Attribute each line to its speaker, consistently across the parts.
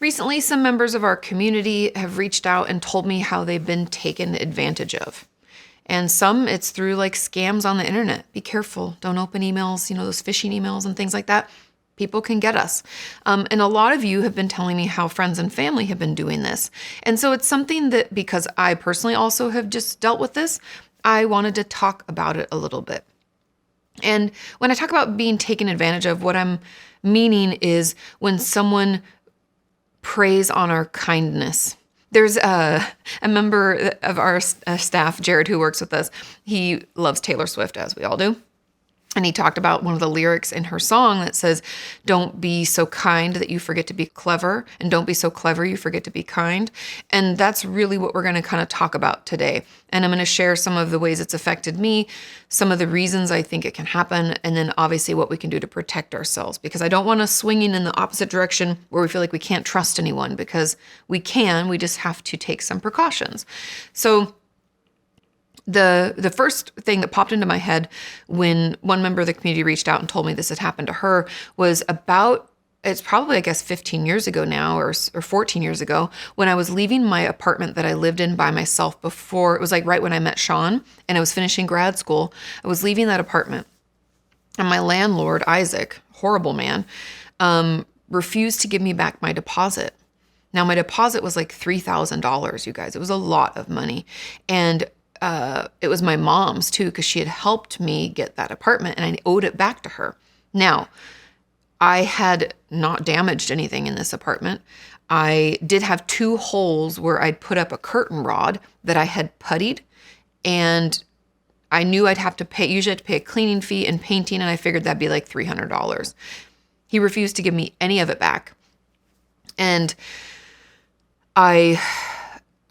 Speaker 1: Recently, some members of our community have reached out and told me how they've been taken advantage of. And some it's through like scams on the internet. Be careful. Don't open emails, those phishing emails and things like that. People can get us. And a lot of you have been telling me how friends and family have been doing this. And so it's something that, because I personally also have just dealt with this, I wanted to talk about it a little bit. And when I talk about being taken advantage of, what I'm meaning is when someone preys on our kindness. There's a member of our staff, Jared, who works with us. He loves Taylor Swift, as we all do. And he talked about one of the lyrics in her song that says, "Don't be so kind that you forget to be clever, and don't be so clever you forget to be kind." And that's really what we're going to kind of talk about today. And I'm going to share some of the ways it's affected me, some of the reasons I think it can happen, and then obviously what we can do to protect ourselves. Because I don't want us swinging in the opposite direction where we feel like we can't trust anyone, because we can. We just have to take some precautions. So the first thing that popped into my head when one member of the community reached out and told me this had happened to her was it's probably, I guess, 15 years ago now, or 14 years ago, when I was leaving my apartment that I lived in by myself before. It was like right when I met Sean and I was finishing grad school. I was leaving that apartment, and my landlord, Isaac, horrible man, refused to give me back my deposit. Now, my deposit was like $3,000, you guys. It was a lot of money. And it was my mom's too, because she had helped me get that apartment and I owed it back to her. Now, I had not damaged anything in this apartment. I did have 2 holes where I'd put up a curtain rod that I had puttied, and I knew I'd have to pay, usually I had to pay a cleaning fee and painting, and I figured that'd be like $300. He refused to give me any of it back. And I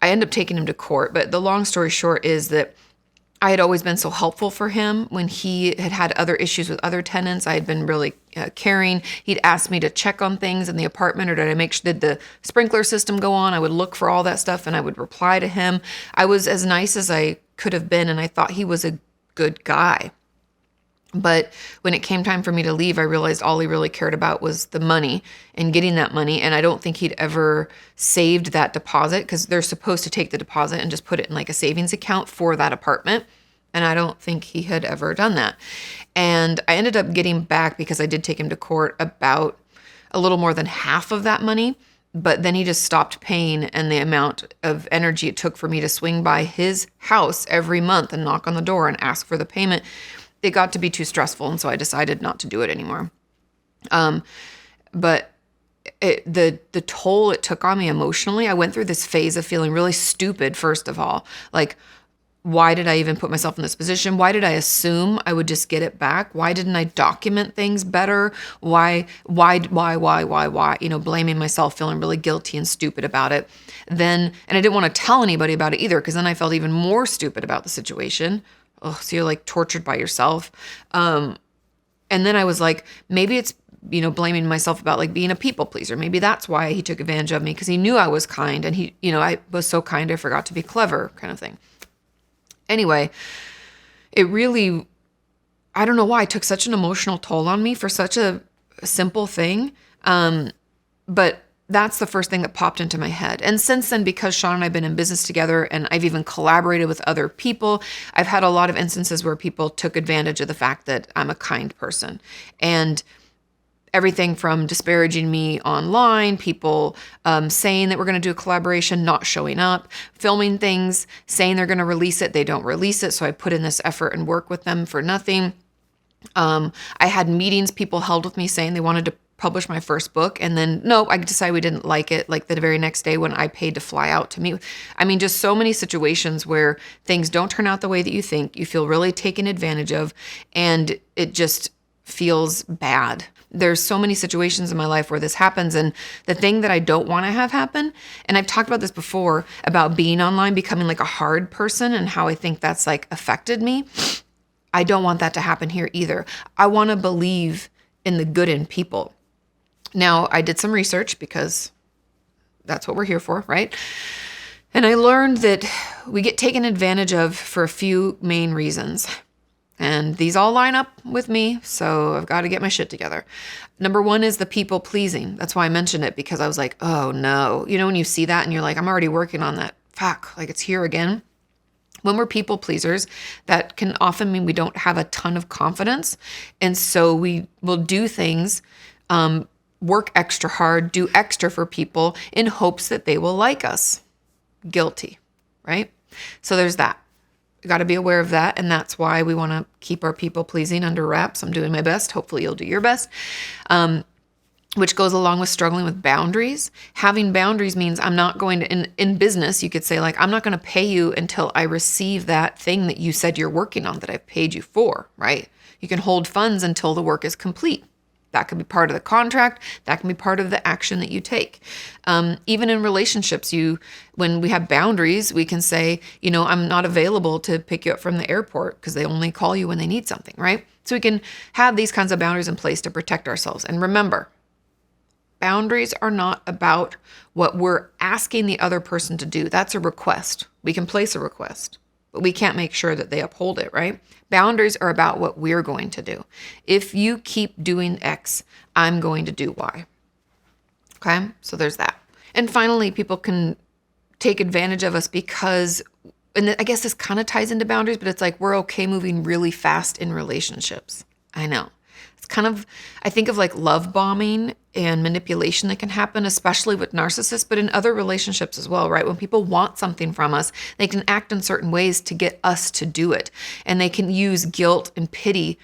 Speaker 1: ended up taking him to court, but the long story short is that I had always been so helpful for him when he had other issues with other tenants. I had been really caring. He'd asked me to check on things in the apartment, or did the sprinkler system go on? I would look for all that stuff and I would reply to him. I was as nice as I could have been, and I thought he was a good guy. But when it came time for me to leave, I realized all he really cared about was the money and getting that money. And I don't think he'd ever saved that deposit, because they're supposed to take the deposit and just put it in like a savings account for that apartment. And I don't think he had ever done that. And I ended up getting back, because I did take him to court, about a little more than half of that money. But then he just stopped paying, and the amount of energy it took for me to swing by his house every month and knock on the door and ask for the payment, it got to be too stressful, and so I decided not to do it anymore. But the toll it took on me emotionally, I went through this phase of feeling really stupid, first of all. Like, why did I even put myself in this position? Why did I assume I would just get it back? Why didn't I document things better? Why? Blaming myself, feeling really guilty and stupid about it. And I didn't want to tell anybody about it either, because then I felt even more stupid about the situation. Oh, so you're like tortured by yourself. And then I was like, maybe it's, blaming myself about like being a people pleaser. Maybe that's why he took advantage of me, because he knew I was kind, and I was so kind I forgot to be clever, kind of thing. Anyway, it really, I don't know why it took such an emotional toll on me for such a simple thing. But that's the first thing that popped into my head. And since then, because Sean and I have been in business together, and I've even collaborated with other people, I've had a lot of instances where people took advantage of the fact that I'm a kind person. And everything from disparaging me online, people saying that we're going to do a collaboration, not showing up, filming things, saying they're going to release it, they don't release it. So I put in this effort and work with them for nothing. I had meetings people held with me saying they wanted to publish my first book, and then no, I decided we didn't like it, like the very next day when I paid to fly out to meet. I mean, just so many situations where things don't turn out the way that you think, you feel really taken advantage of, and it just feels bad. There's so many situations in my life where this happens, and the thing that I don't want to have happen, and I've talked about this before, about being online, becoming like a hard person, and how I think that's like affected me. I don't want that to happen here either. I want to believe in the good in people. Now, I did some research, because that's what we're here for, right? And I learned that we get taken advantage of for a few main reasons. And these all line up with me, so I've got to get my shit together. Number one is the people pleasing. That's why I mentioned it, because I was like, oh no. You know, when you see that and you're like, I'm already working on that. Fuck, like it's here again. When we're people pleasers, that can often mean we don't have a ton of confidence. And so we will do things, work extra hard, do extra for people in hopes that they will like us. Guilty, right? So there's that. You got to be aware of that. And that's why we want to keep our people pleasing under wraps. I'm doing my best. Hopefully you'll do your best. Which goes along with struggling with boundaries. Having boundaries means I'm not going to, in business, you could say like, I'm not going to pay you until I receive that thing that you said you're working on that I've paid you for, right? You can hold funds until the work is complete. That could be part of the contract. That can be part of the action that you take. Even in relationships, when we have boundaries, we can say, I'm not available to pick you up from the airport because they only call you when they need something, right? So we can have these kinds of boundaries in place to protect ourselves. And remember, boundaries are not about what we're asking the other person to do. That's a request. We can place a request, but we can't make sure that they uphold it, right? Boundaries are about what we're going to do. If you keep doing X, I'm going to do Y. Okay, so there's that. And finally, people can take advantage of us because, and I guess this kind of ties into boundaries, but it's like we're okay moving really fast in relationships. I know. It's kind of, I think of like love bombing and manipulation that can happen, especially with narcissists, but in other relationships as well, right? When people want something from us, they can act in certain ways to get us to do it. And they can use guilt and pity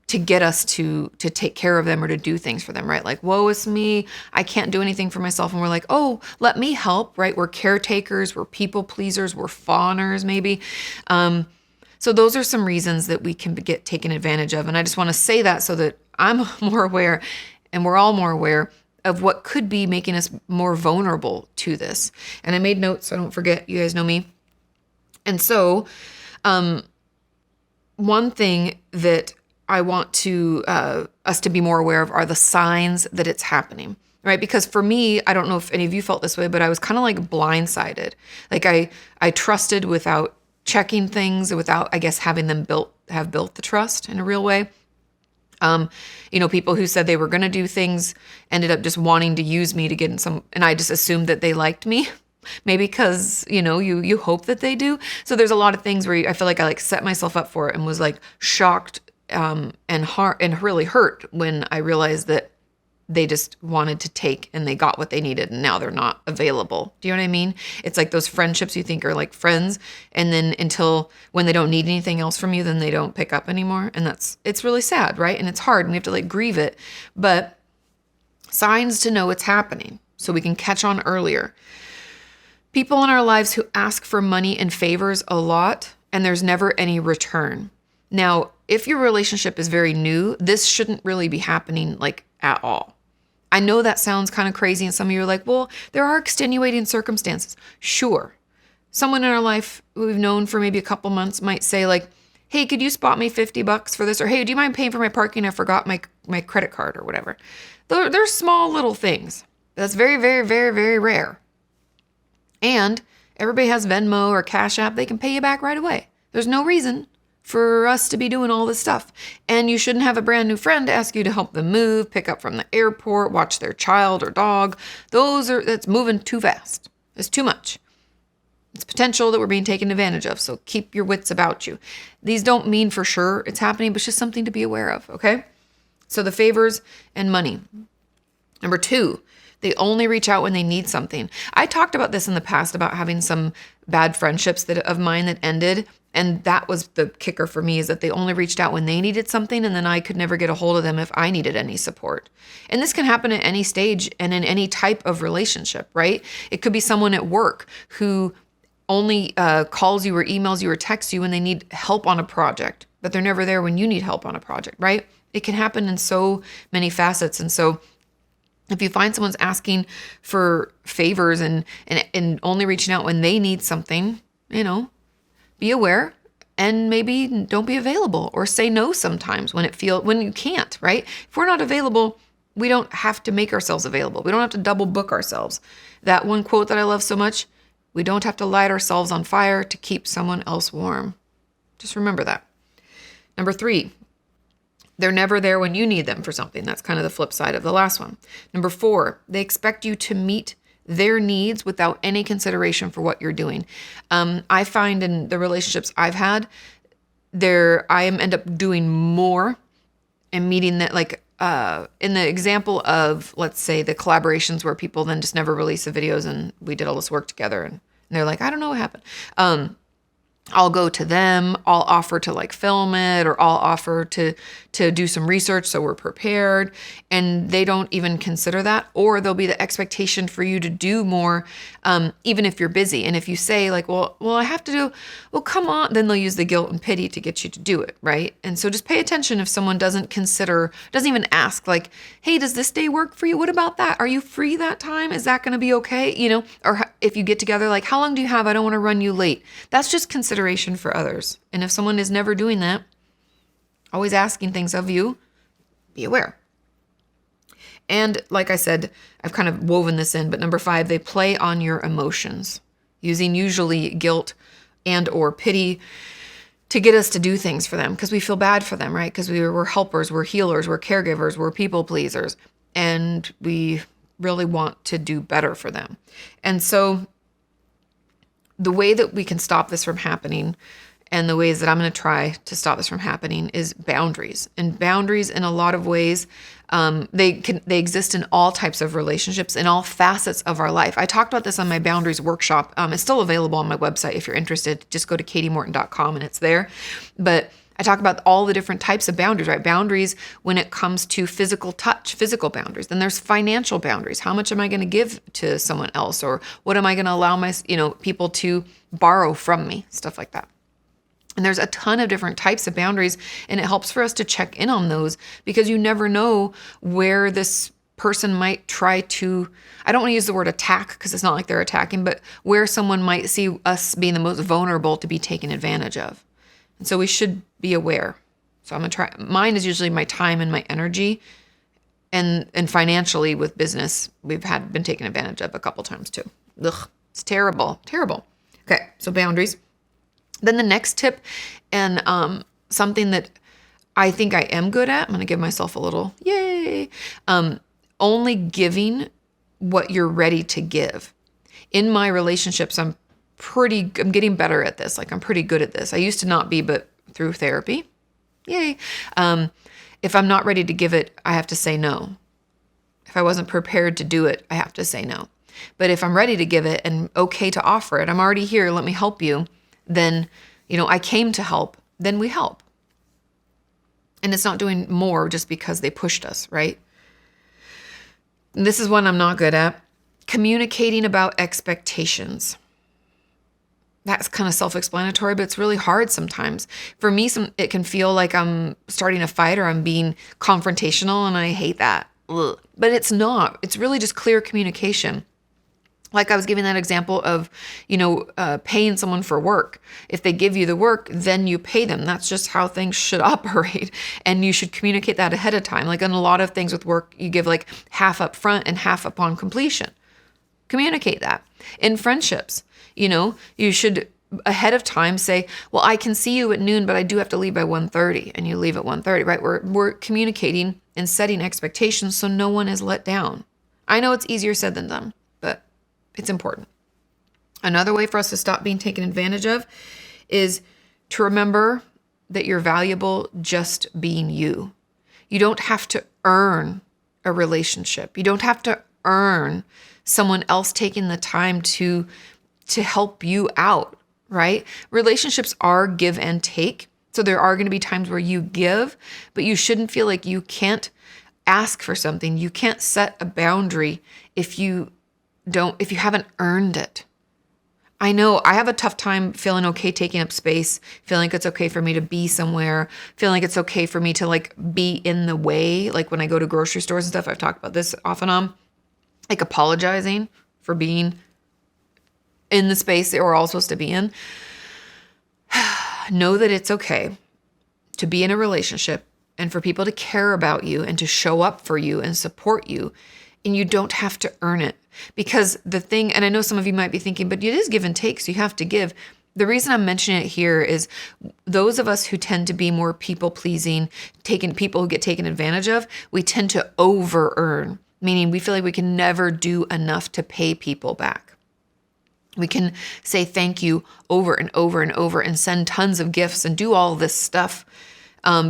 Speaker 1: to get us to take care of them or to do things for them, right? Like, woe is me, I can't do anything for myself. And we're like, oh, let me help, right? We're caretakers, we're people pleasers, we're fawners maybe. So those are some reasons that we can get taken advantage of. And I just want to say that so that I'm more aware and we're all more aware of what could be making us more vulnerable to this. And I made notes so I don't forget. You guys know me. And so one thing that I want to us to be more aware of are the signs that it's happening, right? Because for me, I don't know if any of you felt this way, but I was kind of like blindsided. Like I trusted without checking things, without, I guess, having them have built the trust in a real way. People who said they were going to do things ended up just wanting to use me to get in some, and I just assumed that they liked me. Maybe because, you hope that they do. So there's a lot of things where I feel like I like set myself up for it and was like shocked and really hurt when I realized that they just wanted to take and they got what they needed and now they're not available. Do you know what I mean? It's like those friendships you think are like friends, and then until when they don't need anything else from you, then they don't pick up anymore. And it's really sad, right? And it's hard and we have to like grieve it. But signs to know it's happening so we can catch on earlier. People in our lives who ask for money and favors a lot and there's never any return. Now, if your relationship is very new, this shouldn't really be happening like at all. I know that sounds kind of crazy and some of you are like, well, there are extenuating circumstances. Sure. Someone in our life who we've known for maybe a couple months might say like, hey, could you spot me $50 for this? Or hey, do you mind paying for my parking? I forgot my credit card or whatever. They're small little things. That's very, very, very, very rare. And everybody has Venmo or Cash App. They can pay you back right away. There's no reason for us to be doing all this stuff. And you shouldn't have a brand new friend ask you to help them move, pick up from the airport, watch their child or dog. That's moving too fast. It's too much. It's potential that we're being taken advantage of. So keep your wits about you. These don't mean for sure it's happening, but it's just something to be aware of. Okay. So the favors and money. Number 2, they only reach out when they need something. I talked about this in the past about having some bad friendships of mine that ended. And that was the kicker for me, is that they only reached out when they needed something, and then I could never get a hold of them if I needed any support. And this can happen at any stage and in any type of relationship, right? It could be someone at work who only calls you or emails you or texts you when they need help on a project, but they're never there when you need help on a project, right? It can happen in so many facets. And so if you find someone's asking for favors and only reaching out when they need something, be aware and maybe don't be available or say no sometimes when you can't, right? If we're not available, we don't have to make ourselves available. We don't have to double book ourselves. That one quote that I love so much, we don't have to light ourselves on fire to keep someone else warm. Just remember that. Number 3, they're never there when you need them for something. That's kind of the flip side of the last one. Number 4, they expect you to meet their needs without any consideration for what you're doing. I find in the relationships I've had, I end up doing more and meeting that, like in the example of, let's say, the collaborations where people then just never release the videos and we did all this work together and they're like, I don't know what happened. I'll go to them, I'll offer to like film it, or I'll offer to do some research so we're prepared, and they don't even consider that. Or there'll be the expectation for you to do more, even if you're busy. And if you say like, well, I have to do, well, come on, then they'll use the guilt and pity to get you to do it, right? And so just pay attention if someone doesn't even ask like, hey, does this day work for you? What about that? Are you free that time? Is that going to be okay? You know, or if you get together, like, how long do you have? I don't want to run you late. That's just consideration for others. And if someone is never doing that, always asking things of you, be aware. And like I said, I've kind of woven this in, but number 5, they play on your emotions, using usually guilt and or pity to get us to do things for them because we feel bad for them, right? Because we're helpers, we're healers, we're caregivers, we're people pleasers, and we really want to do better for them. And so the way that we can stop this from happening, and the ways that I'm going to try to stop this from happening, is boundaries. And boundaries, in a lot of ways, they exist in all types of relationships, in all facets of our life. I talked about this on my boundaries workshop. It's still available on my website if you're interested. Just go to katiemorton.com and it's there. But I talk about all the different types of boundaries, right? Boundaries when it comes to physical touch, physical boundaries. Then there's financial boundaries. How much am I going to give to someone else? Or what am I going to allow people to borrow from me? Stuff like that. And there's a ton of different types of boundaries, and it helps for us to check in on those because you never know where this person might try to, I don't want to use the word attack because it's not like they're attacking, but where someone might see us being the most vulnerable to be taken advantage of. And so we should be aware. So I'm going to try. Mine is usually my time and my energy. And financially with business, we've been taken advantage of a couple times too. Ugh, it's terrible, terrible. Okay, so boundaries. Then the next tip, and something that I think I am good at, I'm going to give myself a little yay, only giving what you're ready to give. In my relationships, I'm getting better at this. Like I'm pretty good at this. I used to not be, but through therapy, yay. If I'm not ready to give it, I have to say no. If I wasn't prepared to do it, I have to say no. But if I'm ready to give it and okay to offer it, I'm already here, let me help you, then, I came to help, then we help. And it's not doing more just because they pushed us, right? And this is one I'm not good at. Communicating about expectations. That's kind of self-explanatory, but it's really hard sometimes. For me, it can feel like I'm starting a fight or I'm being confrontational, and I hate that. Ugh. But it's not. It's really just clear communication. Like I was giving that example of, paying someone for work. If they give you the work, then you pay them. That's just how things should operate. And you should communicate that ahead of time. Like in a lot of things with work, you give like half up front and half upon completion. Communicate that. In friendships, you should ahead of time say, well, I can see you at noon, but I do have to leave by 1:30, and you leave at 1:30, right? We're communicating and setting expectations so no one is let down. I know it's easier said than done, but it's important. Another way for us to stop being taken advantage of is to remember that you're valuable just being you. You don't have to earn a relationship. You don't have to earn someone else taking the time to help you out, right? Relationships are give and take. So there are going to be times where you give, but you shouldn't feel like you can't ask for something. You can't set a boundary if you haven't earned it. I know I have a tough time feeling okay taking up space, feeling like it's okay for me to be somewhere, feeling like it's okay for me to like be in the way. Like when I go to grocery stores and stuff, I've talked about this off and on, like apologizing for being in the space that we're all supposed to be in. Know that it's okay to be in a relationship and for people to care about you and to show up for you and support you. And you don't have to earn it. Because the thing, and I know some of you might be thinking, but it is give and take, so you have to give. The reason I'm mentioning it here is those of us who tend to be more people pleasing, people who get taken advantage of, we tend to over earn, meaning we feel like we can never do enough to pay people back. We can say thank you over and over and over and send tons of gifts and do all this stuff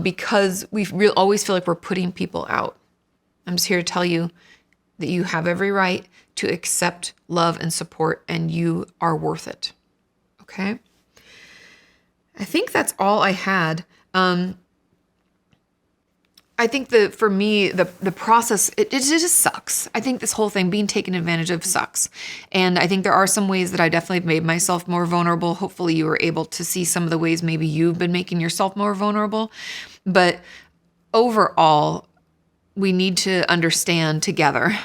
Speaker 1: because we always feel like we're putting people out. I'm just here to tell you that you have every right to accept love and support, and you are worth it. Okay? I think that's all I had. I think that for me, the process, it just sucks. I think this whole thing, being taken advantage of, sucks. And I think there are some ways that I definitely have made myself more vulnerable. Hopefully you were able to see some of the ways maybe you've been making yourself more vulnerable. But overall, we need to understand together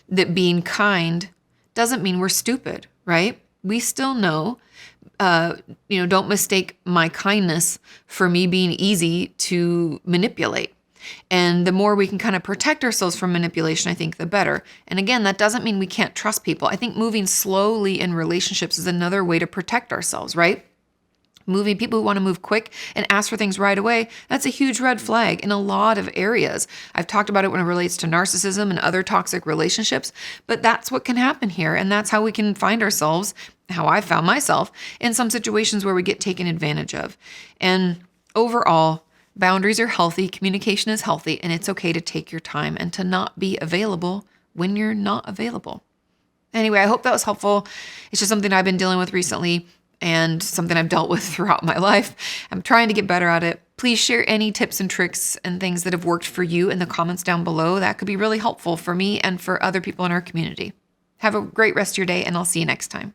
Speaker 1: that being kind doesn't mean we're stupid, right? We still know, don't mistake my kindness for me being easy to manipulate. And the more we can kind of protect ourselves from manipulation, I think the better. And again, that doesn't mean we can't trust people. I think moving slowly in relationships is another way to protect ourselves, right? People who want to move quick and ask for things right away, that's a huge red flag in a lot of areas. I've talked about it when it relates to narcissism and other toxic relationships, but that's what can happen here. And that's how we can find ourselves, how I found myself, in some situations where we get taken advantage of. And overall, boundaries are healthy, communication is healthy, and it's okay to take your time and to not be available when you're not available. Anyway, I hope that was helpful. It's just something I've been dealing with recently and something I've dealt with throughout my life. I'm trying to get better at it. Please share any tips and tricks and things that have worked for you in the comments down below. That could be really helpful for me and for other people in our community. Have a great rest of your day, and I'll see you next time.